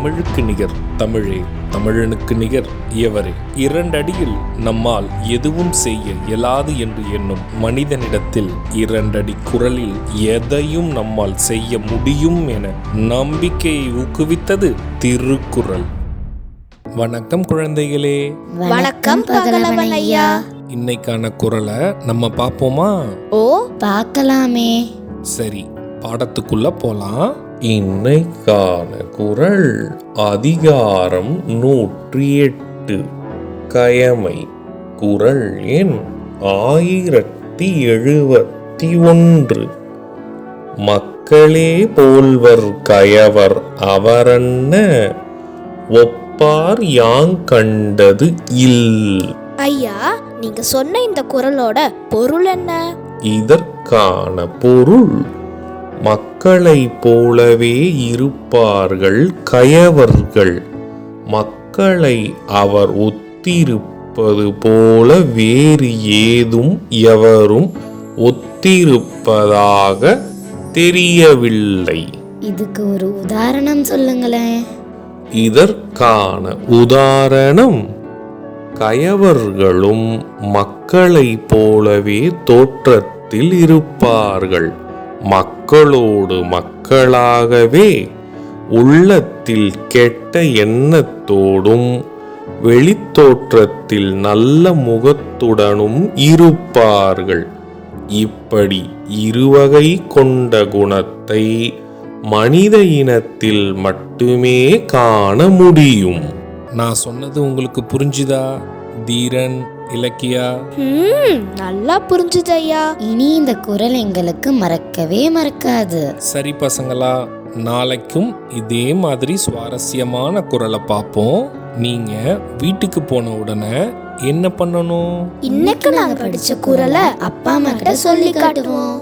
தமிழுக்கு நிகர் தமிழே, தமிழனுக்கு நிகர் எவரே. 2 அடியில் நம்மால் எதுவும் செய்ய இயலாது என்று எண்ணும் மனிதனிடத்தில் 2 அடி குரலில் எதையும் நம்மால் செய்ய முடியும் என நம்பிக்கையை ஊக்குவித்தது திருக்குறள். வணக்கம் குழந்தைகளே. வணக்கம் பகலவன் ஐயா. இன்னைக்கான குறளை நம்ம பார்ப்போமா? ஓ, பார்க்கலாமே. சரி, பாடத்துக்குள்ள போலாம். இன்னைக்கான குறள் அதிகாரம் 108 கயமை. குறள் எண் 1071. மக்களே போல்வர் கயவர் அவரன்ன ஒப்பார் யாங் கண்டது இல். ஐயா, நீங்க சொன்ன இந்த குறளோட பொருள் என்ன? இதற்கான பொருள், மக்களை போலவே இருப்பார்கள் கயவர்கள். மக்களை அவர் ஒத்திருப்பது போல வேறு ஏதும் எவரும் ஒத்திருப்பதாக தெரியவில்லை. இதுக்கு ஒரு உதாரணம் சொல்லுங்களேன். இதற்கான உதாரணம், கயவர்களும் மக்களை போலவே தோற்றத்தில் இருப்பார்கள். மக்களோடு மக்களாகவே உள்ளத்தில் கெட்ட எண்ணத்தோடும் வெளித்தோற்றத்தில் நல்ல முகத்துடனும் இருப்பார்கள். இப்படி இருவகை கொண்ட குணத்தை மனித இனத்தில் மட்டுமே காண முடியும். நான் சொன்னது உங்களுக்கு புரிஞ்சுதா தீரன், இலக்கியா? நல்லா புரிஞ்சுது ஐயா. இனி இந்த குறள் எங்களுக்கு மறக்கவே மறக்காது. சரி பசங்களா, நாளைக்கும் இதே மாதிரி சுவாரஸ்யமான குறளை பார்ப்போம். நீங்க வீட்டுக்கு போன உடனே என்ன பண்ணணும்? இன்னைக்கு நாங்க படிச்ச குறளை அப்பா அம்மா கிட்ட சொல்லி காட்டுவோம்.